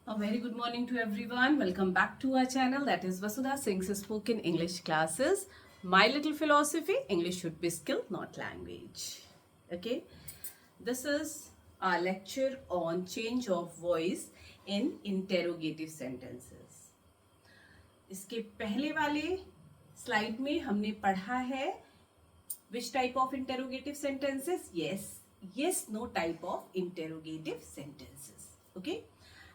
A very good morning to everyone. Welcome back to our channel, that is Vasudha Singh's Spoken English Classes. My little philosophy, English should be skill, not language. Okay, this is our lecture on change of voice in interrogative sentences. इसके पहले वाले slide में हमने पढ़ा है which type of interrogative sentences? Yes, no type of interrogative sentences. Okay.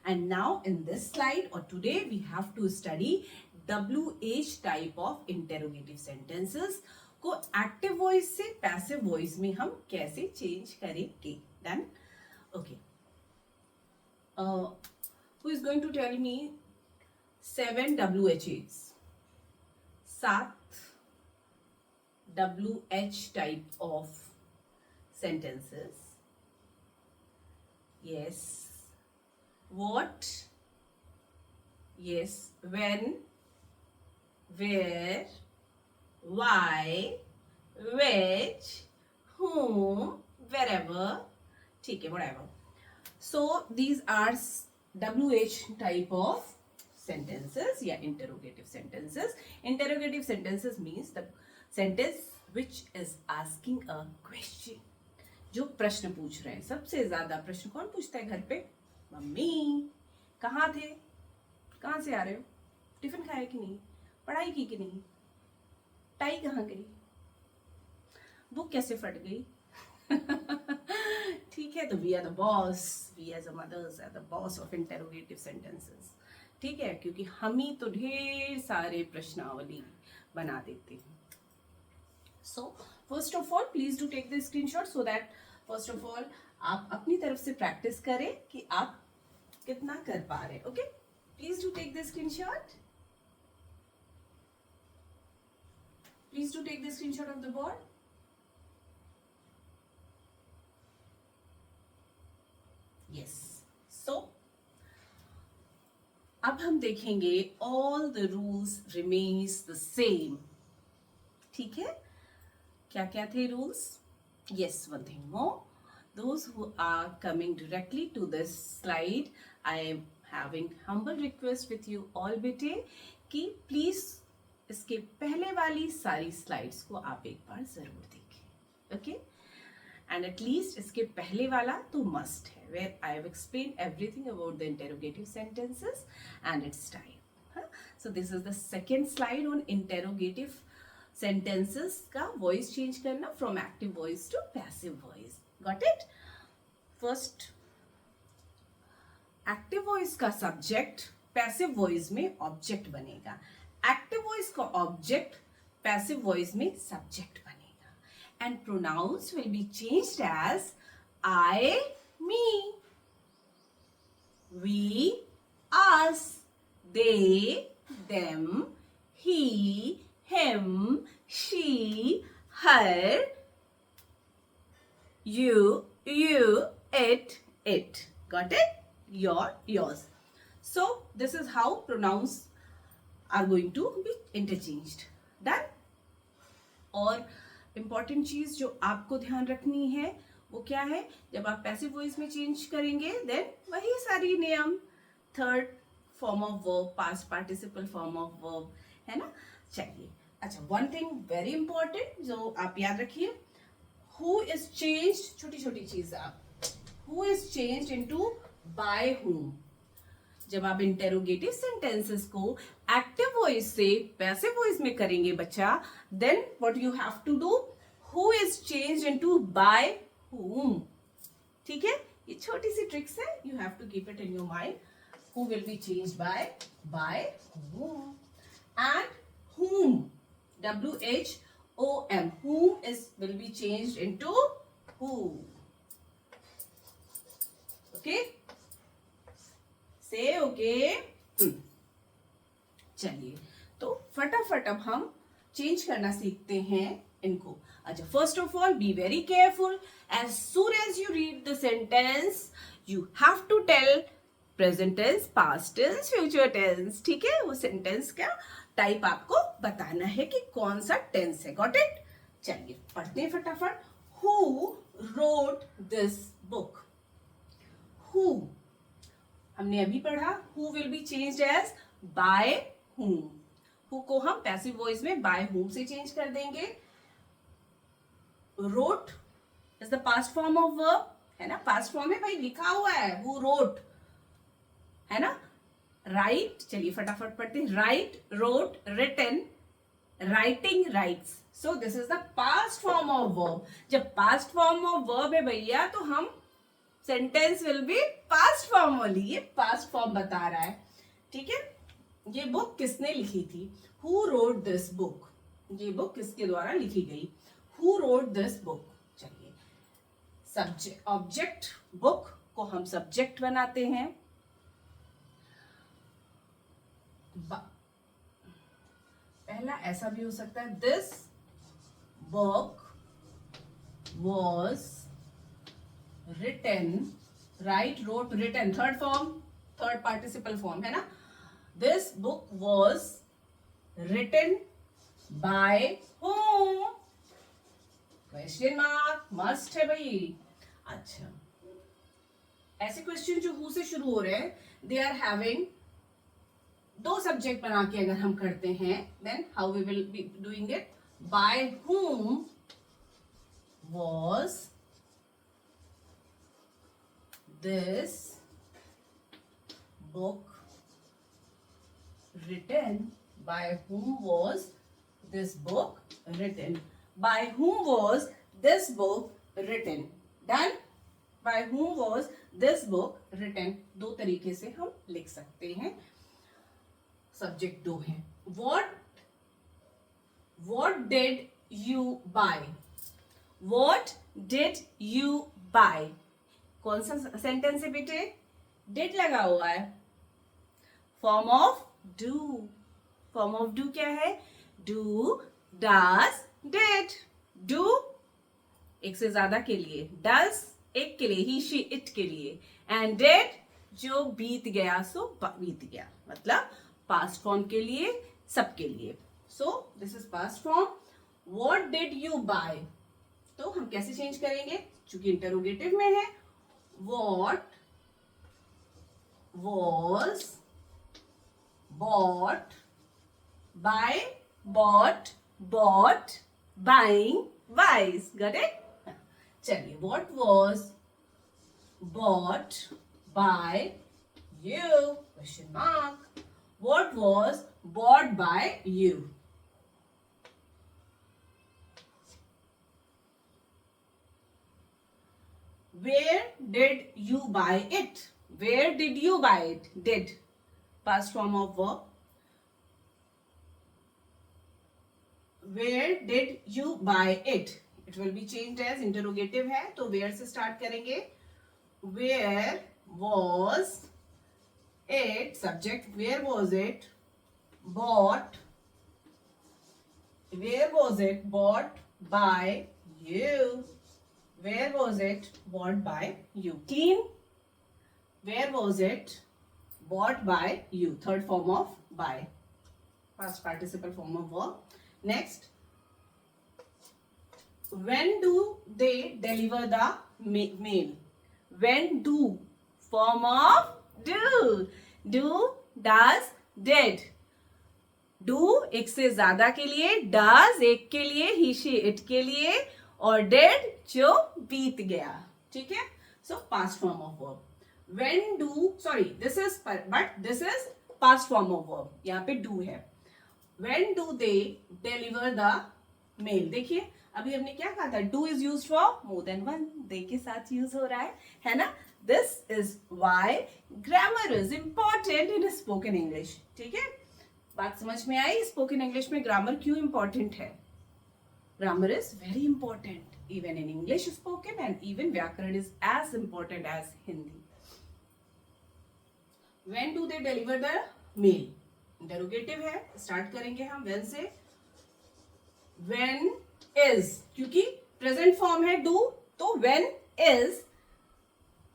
And now in this slide or today we have to study WH type of interrogative sentences को active voice से passive voice में हम कैसे change करेंगे. Done? Okay. Who is going to tell me 7 WHs? 7 WH type of sentences. Yes. What? Yes. When? Where? Why? Which? Whom? Wherever. ठीक है, whatever. So these are WH type of sentences या interrogative sentences. Interrogative sentences means the sentence which is asking a question. जो प्रश्न पूछ रहे हैं. सबसे ज्यादा प्रश्न कौन पूछता है घर पे? मम्मी. कहाँ थे? कहाँ से आ रहे हो? टिफिन खाया कि नहीं? पढ़ाई की कि नहीं? टाई कहाँ गई? बुक कैसे फट गई? ठीक है, तो we are the boss, we as a mothers are the boss of interrogative sentences. ठीक है, क्योंकि हम ही तो ढेर सारे प्रश्नावली बना देते हैं. So first of all please do take the screenshot so that first of all आप अपनी तरफ से प्रैक्टिस करें कि आप कितना कर पा रहे हैं. Okay, please do take the screenshot. Please do take the screenshot of the board. Yes. So अब हम देखेंगे all the rules remains the same. ठीक है, क्या क्या थे rules? Yes, one thing more. Those who are coming directly to this slide, I am having humble request with you all बेटे कि प्लीज इसके पहले वाली सारी स्लाइड्स को आप एक बार जरूर देखें. ओके, एंड एटलीस्ट इसके पहले वाला तो मस्ट है, where I have explain everything about the interrogative sentences and its type. So this is the second slide on interrogative sentences का वॉइस चेंज करना from active voice to passive voice. Got it? First, active voice का subject passive voice में object बनेगा. Active voice का object passive voice में subject बनेगा. And pronouns will be changed as I, me, we, us, they, them, he, him, she, her, you, it. Got it? Yours. So this is how pronouns are going to be interchanged. Done? और important चीज जो आपको ध्यान रखनी है वो क्या है? जब आप पैसिव वॉइस में चेंज करेंगे देन वही सारी नियम, third form of verb, past participle form of verb, है ना. चलिए, अच्छा, वन थिंग वेरी इंपॉर्टेंट जो आप याद रखिए, हु इज चेंज्ड, छोटी छोटी चीज आप, who is changed into by whom. जब आप इंटेरोगेटिव सेंटेंसेस को एक्टिव वॉइस से पैसिव वॉइस में करेंगे बच्चा, then what you have to do, who is changed into by whom. ठीक है, ये छोटी सी ट्रिक्स है, you have to keep it in your mind. Who will be changed by whom. And whom, WHOM, whom will be changed into who. Okay, say okay. चलिए, तो फटाफट अब हम चेंज करना सीखते हैं इनको. अच्छा, first of all be very careful. As soon as you read the sentence you have to tell present tense, past tense, future tense. ठीक है, वो सेंटेंस का टाइप आपको बताना है कि कौन सा टेंस है. Got it? चलिए पढ़ते हैं फटाफट. Who wrote this book? Who हमने अभी पढ़ा who will be changed as by whom. Who को हम पैसिव वॉइस में बाय whom से चेंज कर देंगे. wrote is the past form of verb, है ना, पास्ट फॉर्म में भाई लिखा हुआ है हु wrote, है ना. राइट, चलिए फटाफट पढ़ते हैं. Write, wrote, written, writing, writes. So this is the past form of verb. जब पास्ट फॉर्म ऑफ वर्ब है भैया तो हम sentence will be past form only. ये पास्ट फॉर्म बता रहा है, ठीक है. ये बुक किसने लिखी थी? Who wrote this book. ये बुक किसके द्वारा लिखी गई? Who wrote this book. चलिए, सब्जेक्ट ऑब्जेक्ट बुक को हम सब्जेक्ट बनाते हैं. पहला ऐसा भी हो सकता है, this book was written. Write, wrote, written, third form, third participle form, है ना. This book was written by whom? Question mark must है भाई. अच्छा, ऐसे क्वेश्चन जो हु से शुरू हो रहे हैं, दे आर हैविंग दो सब्जेक्ट बना के अगर हम करते हैं, then how we will be doing it. By whom was this book written? By whom was this book written? By whom was this book written? Done. By whom was this book written? दो तरीके से हम लिख सकते हैं. Subject दो हैं. What did you buy? What did you buy? कौन सा सेंटेंस है बेटे? डिड लगा हुआ है. Form of do. Form of do क्या है? Do, does, did. डू एक से ज्यादा के लिए, डज एक के लिए, ही, शी, इट के लिए, एंड डिड जो बीत गया सो बीत गया, मतलब पास्ट फॉर्म के लिए, सबके लिए. So this is past form. What did you buy? तो हम कैसे चेंज करेंगे? चूंकि इंटरोगेटिव में है. What was bought buy, bought, bought, buying, buys. Got it? चलिए, what was bought buy you? Question mark. What was bought by you? Where did you buy it? Where did you buy it? Did, past form of verb. Where did you buy it? It will be changed as interrogative है तो where से start करेंगे. Where was it, subject, where was it bought? Where was it bought by you? Where was it bought by you? Clean. Where was it bought by you? Third form of by, past participle form of verb. Next, when do they deliver the mail? When do, form of do. Do, does, did. Do एक से ज्यादा के लिए, does एक के लिए, he, she, it के लिए, और did जो बीत गया. ठीक है. So past form of verb. When do, sorry, this is, but this is past form of verb. यहाँ पे do है. When do they deliver the mail? देखिए अभी हमने क्या कहा था? Do is used for more than one. they के साथ यूज हो रहा है ना. This is why grammar is important in spoken English. ठीक है, बात समझ में आई? स्पोकन इंग्लिश में ग्रामर क्यों इंपॉर्टेंट है? Grammar is very important even in English spoken, and even व्याकरण is as important as Hindi. When do they deliver the mail? Interrogative है, स्टार्ट करेंगे हम when से. When is, क्योंकि प्रेजेंट फॉर्म है do, तो when is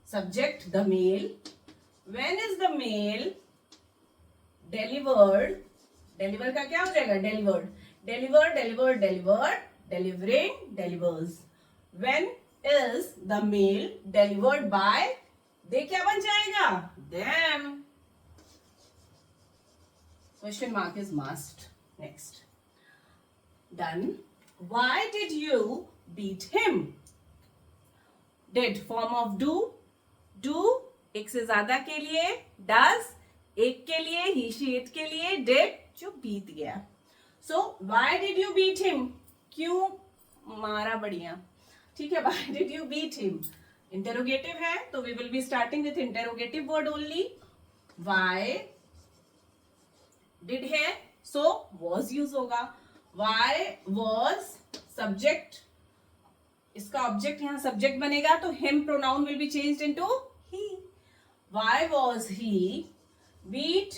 subject the mail. When is the mail delivered? Deliver का क्या हो जाएगा? Delivered. Delivered, delivered, delivered, delivering, delivers. When is the mail delivered by दे क्या बन जाएगा? them. Question mark is must. Next. Done. Why did you beat him? Did form of do. Do एक से ज्यादा के लिए, does एक के लिए, he she it के लिए, did जो बीत गया. So why did you beat him? क्यों मारा? बढ़िया, ठीक है. Why did you beat him? Interrogative है तो we will be starting with interrogative word only. Why did है so was use होगा. Why was subject, इसका ऑब्जेक्ट यहाँ सब्जेक्ट बनेगा तो him pronoun will be changed into he. Why was he beaten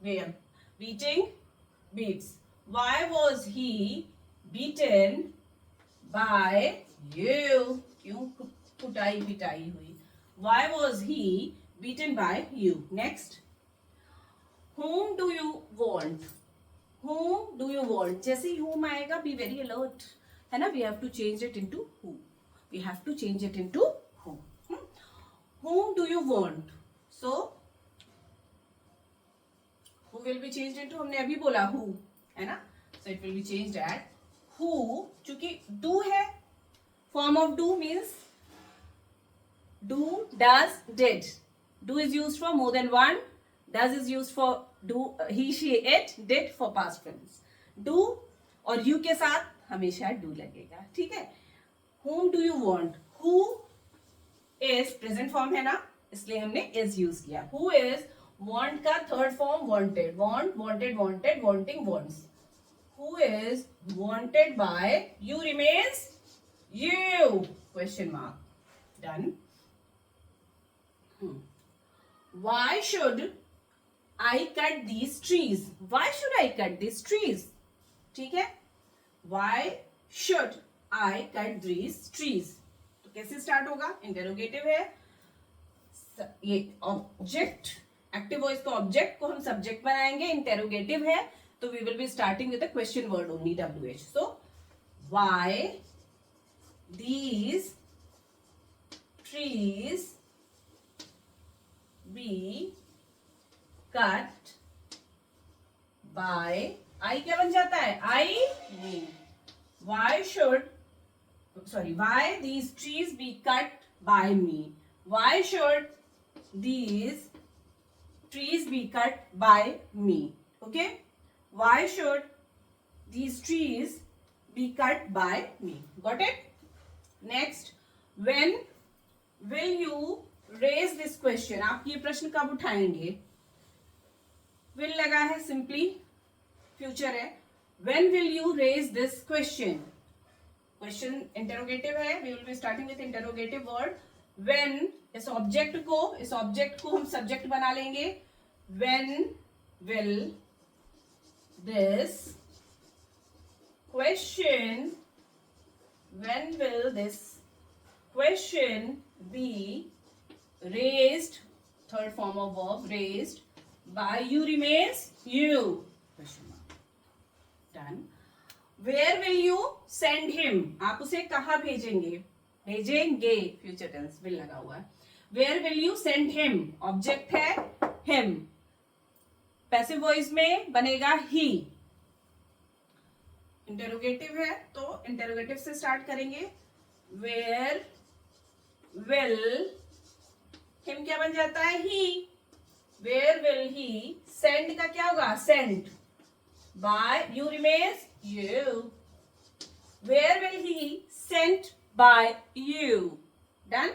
where? Beating beats. Why was he beaten by you? क्यों कुटाई पिटाई हुई? Why was he beaten by you? Next. Whom do you want? Whom do you want? जैसे ही whom आएगा be very alert, है ना? We have to change it into who. We have to change it into who. Whom do you want? So who will be changed into, हमने अभी बोला who, है ना? So it will be changed at who. चूंकि do है, form of do means do, does, did. Do is used for more than one. Does is used for do, he she it. Did for past tense. Do और you के साथ हमेशा do लगेगा, ठीक है. Whom do you want? Who is present form है ना, इसलिए हमने is use किया. Who is want का third form wanted. Want, wanted, wanted, wanting, wants. Who is wanted by you remains you? Question mark. Done. Why should I cut these trees? Why should I cut these trees? ठीक है. Why should I cut these trees? तो कैसे start होगा? Interrogative है, ये object active voice का object को हम सब्जेक्ट बनाएंगे. इंटेरोगेटिव है तो we will be starting with a question word only, WH. सो why these trees be cut by, I क्या बन जाता है? I, me. Why these trees be cut by me? Why should these trees be cut by me? Okay? Why should these trees be cut by me? Got it? Next, when will you raise this question? आप ये प्रश्न कब उठाएंगे? will लगा है, simply future है. When will you raise this question? Question interrogative है. We will be starting with interrogative word. When इस ऑब्जेक्ट को हम सब्जेक्ट बना लेंगे. When will this question be raised? Third form of verb, raised by you remains you. Question mark. Done. Where will you send him? आप उसे कहाँ भेजेंगे? Future tense will लगा हुआ है. Where will you send him? Object है him. Passive voice में बनेगा he. इंटेरोगेटिव है तो इंटेरोगेटिव से स्टार्ट करेंगे. Where will him क्या बन जाता है? he. Where will he send का क्या होगा? sent. By you remains you. Where will he sent by you? Done.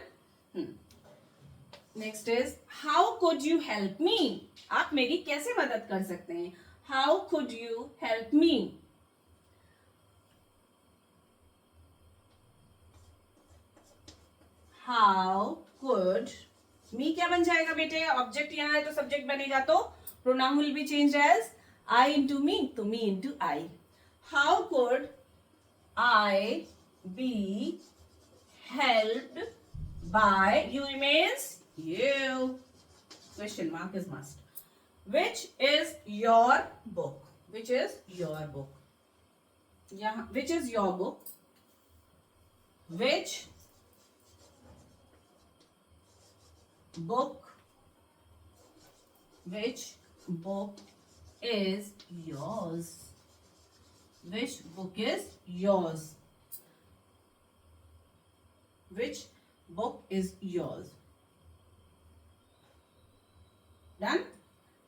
Next is how could you help me? आप मेरी कैसे मदद कर सकते हैं? How could you help me? How could me क्या बन जाएगा बेटे? ऑब्जेक्ट यहाँ है तो सब्जेक्ट बनेगा तो pronoun will be change as I into me to me into I. How could I be helped by you remains you? Question mark is must. Which is your book? Which is your book? Yeah, which is your book? which book is yours? Which book is yours? Which book is yours? Done?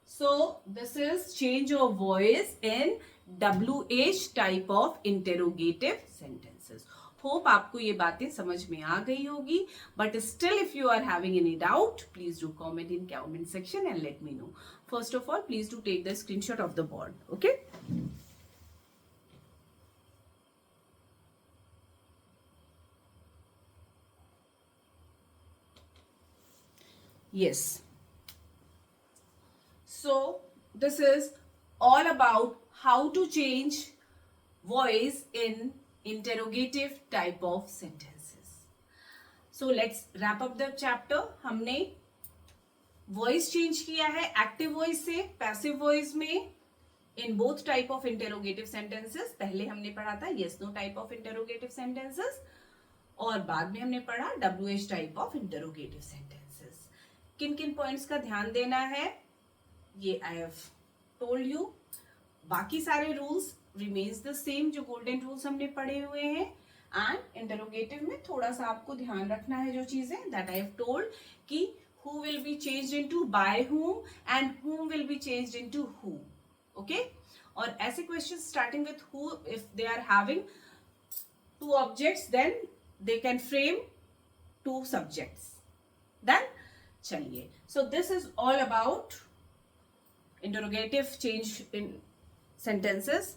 So this is change of voice in WH type of interrogative sentences. Hope आपको ये बातें समझ में आ गई होगी. But still, if you are having any doubt, please do comment in comment section and let me know. First of all, please do take the screenshot of the board. Okay? Yes. So this is all about how to change voice in interrogative type of sentences. So let's wrap up the chapter. हमने voice change किया है active voice से passive voice में in both type of interrogative sentences. पहले हमने पढ़ा था yes no type of interrogative sentences और बाद में हमने पढ़ा WH type of interrogative sentences. किन किन पॉइंट्स का ध्यान देना है ये I have told you. बाकी सारे रूल्स रिमेन्स द सेम जो गोल्डन रूल्स हमने पढ़े हुए हैं. एंड इंटरोगेटिव में थोड़ा सा आपको ध्यान रखना है जो चीजें दैट आई हैव टोल्ड कि who will be changed into by whom and whom will be changed into who. Okay? और ऐसे question starting with who, if they are having two objects then they can frame two subjects. Then चलिए, so this is all about interrogative change in sentences,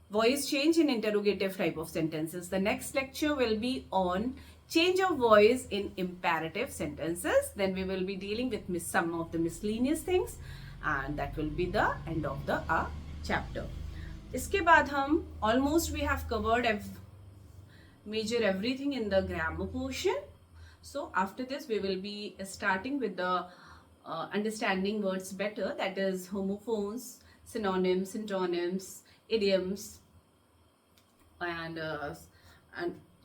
voice change in interrogative type of sentences. The next lecture will be on change of voice in imperative sentences. Then we will be dealing with some of the miscellaneous things and that will be the end of the chapter. इसके बाद हम almost we have covered major everything in the grammar portion. So after this we will be starting with the understanding words better, that is homophones, synonyms, syntonyms, idioms and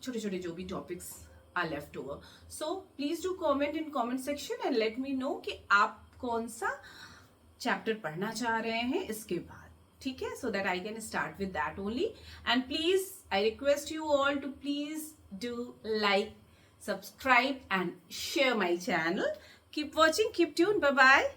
छोटे छोटे जो भी topics are left over. So please do comment in comment section and let me know कि आप कौन सा chapter पढ़ना चाह रहे हैं इसके बाद. ठीक है? So that I can start with that only. And please, I request you all to please do like, subscribe and share my channel. Keep watching, keep tuned. Bye bye.